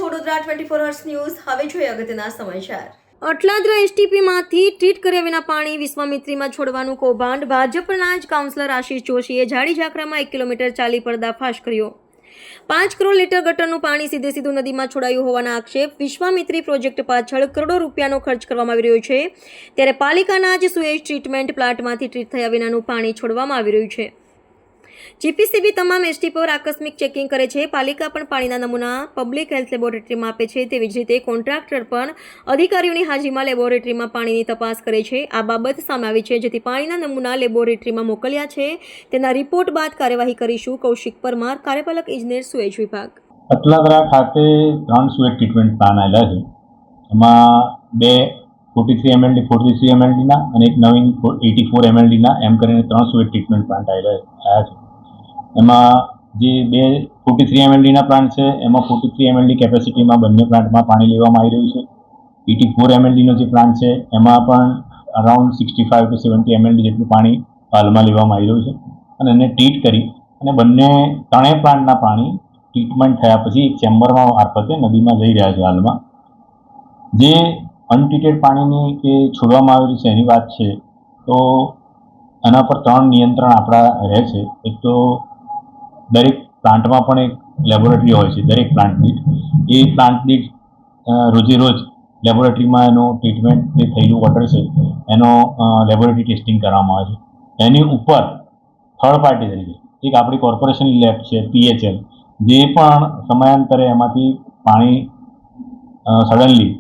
છો Vadodara 24 hours news. હવે જોઈએ અગત્યના સમાચાર. અટલાદરા એસટીપીમાંથી ટ્રીટ કર્યા વિના પાણી વિશ્વામિત્રીમાં છોડવાનું કૌભાંડ. ભાજપના જ કાઉન્સિલર આશીષ જોશીએ ઝાડી ઝાકરામાં 1 કિલોમીટર ચાલી પર્દાફાશ કર્યો. 5 કરોડ લીટર ગટરનું પાણી સીધું નદીમાં છોડાયું હોવાના આક્ષેપ. વિશ્વામિત્રી પ્રોજેક્ટ પાછળ કરોડો રૂપિયાનો ખર્ચ કરવામાં આવી રહ્યો છે, ત્યારે પાલિકાના જ સુએજ ટ્રીટમેન્ટ પ્લાન્ટમાંથી ટ્રીટ થયા વિનાનું પાણી છોડવામાં આવી રહ્યું છે. જીપીસીબી તમામ એસટી પર આકસ્મિક ચેકિંગ કરે છે. પાલિકા પણ પાણીના નમૂના પબ્લિક હેલ્થ લેબોરેટરીમાં આપે છે. તેવી જ રીતે કોન્ટ્રાક્ટર પણ અધિકારીઓની હાજરીમાં લેબોરેટરીમાં પાણીની તપાસ કરે છે. આ બાબત સામે આવી છે, જેથી પાણીના નમૂના લેબોરેટરીમાં મોકલ્યા છે. તેના રિપોર્ટ બાદ કાર્યવાહી કરીશું. કૌશિક પરમાર, કાર્યપાલક ઇજનેર, સુએજ વિભાગ. અટલાદરા ખાતે 3 સુએજ ટ્રીટમેન્ટ પ્લાન આવેલા છે. એમાં 2 43 mld 43 mld ના અને એક નવીન 84 mld ના એમ કરીને 3 સુએજ ટ્રીટમેન્ટ પ્લાન્ટ આવ્યા છે. એમાં જે 2 43 mld ના પ્લાન્ટ છે એમાં 43 mld કેપેસિટીમાં બંને પ્લાન્ટમાં પાણી લેવામાં આવી રહ્યું છે. 84 mld નો જે પ્લાન્ટ છે એમાં પણ અરાઉન્ડ 65 to 70 mld જેટલું પાણી હાલમાં લેવામાં આવી રહ્યું છે અને એને ટ્રીટ કરી અને બંને ત્રણેય પ્લાન્ટના પાણી ટ્રીટમેન્ટ થયા પછી એક ચેમ્બરમાં મારફતે નદીમાં જઈ રહ્યા છે. હાલમાં જે અનટ્રીટેડ પાણીની કે છોડવામાં આવેલું છે એની વાત છે તો એના પર 3 નિયંત્રણ આપણા રહે છે. એક તો દરેક પ્લાન્ટમાં પણ એક લેબોરેટરી હોય છે. દરેક પ્લાન્ટ દીઠ એ પ્લાન્ટ દીઠ રોજે રોજ લેબોરેટરીમાં એનું ટ્રીટમેન્ટ જે થયેલું વોટર છે એનો લેબોરેટરી ટેસ્ટિંગ કરવામાં આવે છે. એની ઉપર થર્ડ પાર્ટી તરીકે એક આપણી કોર્પોરેશનની લેબ છે PHL, જે પણ સમયાંતરે એમાંથી પાણી સડનલી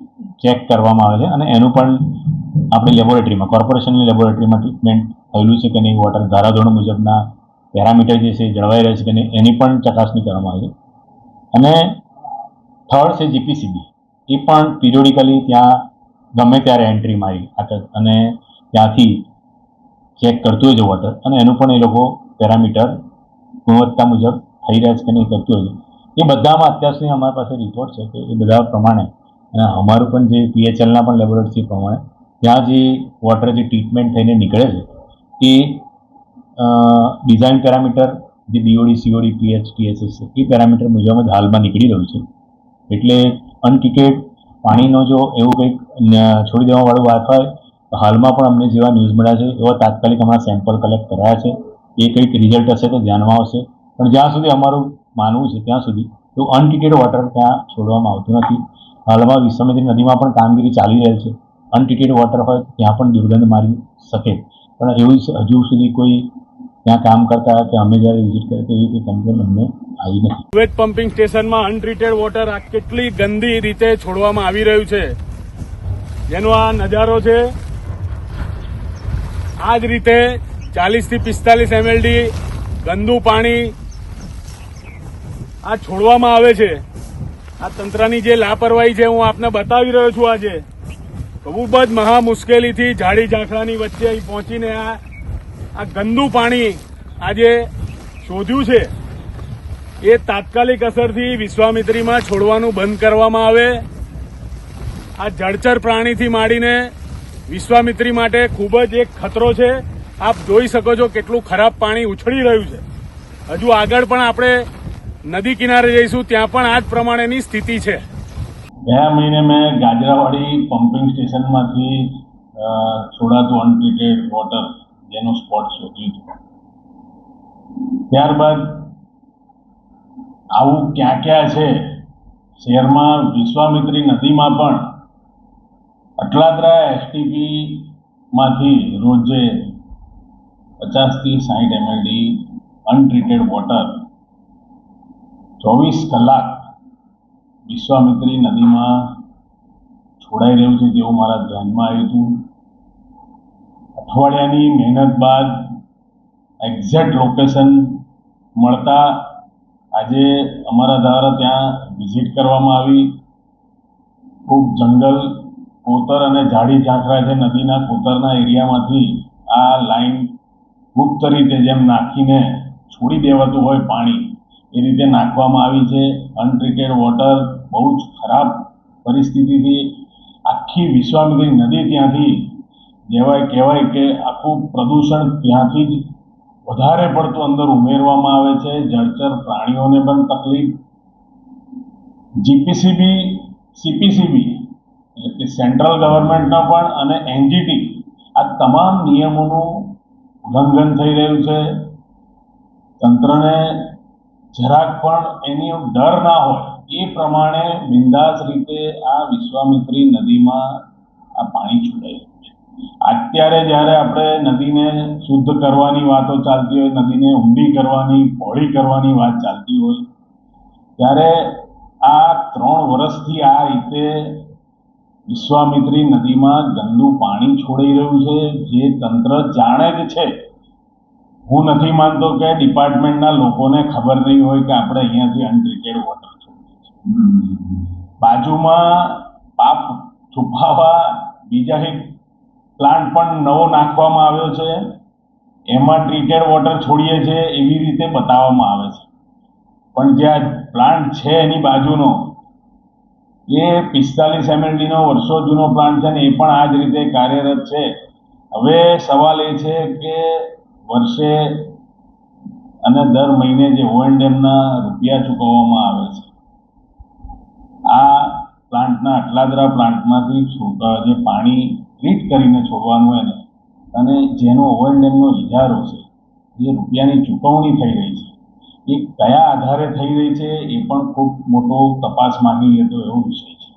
ચેક કરવામાં આવે છે અને એનું પણ આપણી લેબોરેટરીમાં કોર્પોરેશનની લેબોરેટરીમાં ટ્રીટમેન્ટ થયેલું છે કે નહીં, વોટર ધારાધોરણ મુજબના પેરામીટર જે છે જળવાઈ રહે છે કે નહીં એની પણ ચકાસણી કરવામાં આવે છે. અને થર્ડ છે જીપીસીબી, એ પણ પિરિયોડિકલી ત્યાં ગમે ત્યારે એન્ટ્રી મારી અને ત્યાંથી ચેક કરતું હોય છે વોટર અને એનું પણ એ લોકો પેરામીટર ગુણવત્તા મુજબ થઈ રહ્યા છે કે નહીં કરતું હોય છે. એ બધામાં અત્યાર સુધી અમારી પાસે રિપોર્ટ છે કે એ બધા પ્રમાણે અને અમારું પણ જે PHLના પણ લેબોરેટરી પ્રમાણે ત્યાં જે વોટર જે ટ્રીટમેન્ટ થઈને નીકળે છે એ ડિઝાઇન પેરામીટર જે BOD, COD, pH, TSS છે એ પેરામીટર મુજબ જ હાલમાં નીકળી રહ્યું છે. એટલે અનટ્રીટેડ પાણીનો જો એવું કંઈક છોડી દેવાવાળું વાત હોય તો હાલમાં પણ અમને જેવા ન્યૂઝ મળ્યા છે એવા તાત્કાલિક હમણાં સેમ્પલ કલેક્ટ કરાયા છે. એ કંઈક રિઝલ્ટ હશે તો ધ્યાનમાં આવશે, પણ જ્યાં સુધી અમારું માનવું છે ત્યાં સુધી તો અનટ્રીટેડ વોટર ત્યાં છોડવામાં આવતું નથી. હાલમાં વિશ્વામિત્રી નદીમાં પણ કામગીરી ચાલી રહેલ છે. અનટ્રીટેડ વોટર હોય ત્યાં પણ દુર્ગંધ મારી શકે, પણ એવું હજુ સુધી કોઈ ત્યાં કામ કરતા કે અમે જ્યારે વિઝિટ કરીએ તો એવી કોઈ કમ્પ્લેન અમને આવી નથી. વેટ પમ્પિંગ સ્ટેશનમાં અનટ્રીટેડ વોટર આ કેટલી ગંદી રીતે છોડવામાં આવી રહ્યું છે, જેનો આ નજારો છે. આ જ રીતે 40 થી 45 mld ગંદુ પાણી આ છોડવામાં આવે છે. આ તંત્રની જે લાપરવાહી છે હું આપને બતાવી રહ્યો છું. આજે ખૂબ જ મહા મુશ્કેલીથી ઝાડી ઝાંખરાની વચ્ચે અહીં પહોંચીને આ ગંદુ પાણી આજે શોધ્યું છે. એ તાત્કાલિક અસરથી વિશ્વામિત્રીમાં છોડવાનું બંધ કરવામાં આવે. આ જળચર પ્રાણીથી માંડીને વિશ્વામિત્રી માટે ખૂબ જ એક ખતરો છે. આપ જોઈ શકો છો કેટલું ખરાબ પાણી ઉછળી રહ્યું છે. હજુ આગળ પણ આપણે નદી કિનારે જઈશું, ત્યાં પણ આ જ પ્રમાણેની સ્થિતિ છે. ગયા મહિને મેં ગાજરાવાડી પમ્પિંગ સ્ટેશનમાંથી છોડાતું અનટ્રીટેડ વોટર જેનો સ્પોટ શોધ્યું હતું. ત્યારબાદ આવું ક્યાં ક્યાં છે શહેરમાં, વિશ્વામિત્રી નદીમાં પણ અટલાદરા STPમાંથી રોજે 50 થી 60 mld અનટ્રીટેડ વોટર 24 કલાક વિશ્વામિત્રી નદીમાં છોડાઈ રહ્યું છે તેવું મારા ધ્યાનમાં આવ્યું હતું. અઠવાડિયાની મહેનત બાદ એક્ઝેક્ટ લોકેશન મળતા આજે અમારા દ્વારા ત્યાં વિઝિટ કરવામાં આવી. ખૂબ જંગલ, કોતર અને ઝાડી ઝાંખરા છે નદીના કોતરના એરિયામાંથી આ લાઈન ગુપ્ત રીતે જેમ નાખીને છોડી દેવાતું હોય પાણી એ રીતે નાખવામાં આવી છે. અનટ્રીટેડ વોટર બહુ જ ખરાબ પરિસ્થિતિથી આખી વિશ્વામિત્રી નદી ત્યાંથી કહેવાય કે આખું પ્રદૂષણ ત્યાંથી જ વધારે પડતું અંદર ઉમેરવામાં આવે છે. જળચર પ્રાણીઓને પણ તકલીફ જીપીસીબી, સીપીસીબી એટલે કે સેન્ટ્રલ ગવર્મેન્ટના પણ અને એનજીટી આ તમામ નિયમોનું ઉલ્લંઘન થઈ રહ્યું છે. તંત્રને જરાક પણ એની ડર ના હોય એ પ્રમાણે બિંદાસ રીતે આ વિશ્વામિત્રી નદીમાં આ પાણી છોડાઈ રહ્યું છે. અત્યારે જ્યારે આપણે નદીને શુદ્ધ કરવાની વાતો ચાલતી હોય, નદીને ઊંડી કરવાની, પહોળી કરવાની વાત ચાલતી હોય, ત્યારે આ 3 વર્ષથી આ રીતે વિશ્વામિત્રી નદીમાં ગંદુ પાણી છોડાઈ રહ્યું છે, જે તંત્ર જાણે જ છે. હું નથી માનતો કે ડિપાર્ટમેન્ટના લોકોને ખબર નહીં હોય કે આપણે અહીંયાથી અનટ્રીટેડ વોટર છોડીએ છીએ. બાજુમાં પાપ છુપાવવા બીજા એક પ્લાન્ટ પણ નવો નાખવામાં આવ્યો છે, એમાં ટ્રીટેડ વોટર છોડીએ છીએ એવી રીતે બતાવવામાં આવે છે. પણ જે આ પ્લાન્ટ છે એની બાજુનો એ 45 MLDનો વર્ષો જૂનો પ્લાન્ટ છે ને એ પણ આ જ રીતે કાર્યરત છે. હવે સવાલ એ છે કે વર્ષે અને દર મહિને જે O&Mના રૂપિયા ચૂકવવામાં આવે છે, આ પ્લાન્ટના અટલાદરા પ્લાન્ટમાંથી જે પાણી ટ્રીટ કરીને છોડવાનું હોય ને, અને જેનો O&Mનો ઇજારો છે, જે રૂપિયાની ચૂકવણી થઈ રહી છે, એ કયા આધારે થઈ રહી છે એ પણ ખૂબ મોટો તપાસ માંગી લેતો એવો વિષય છે.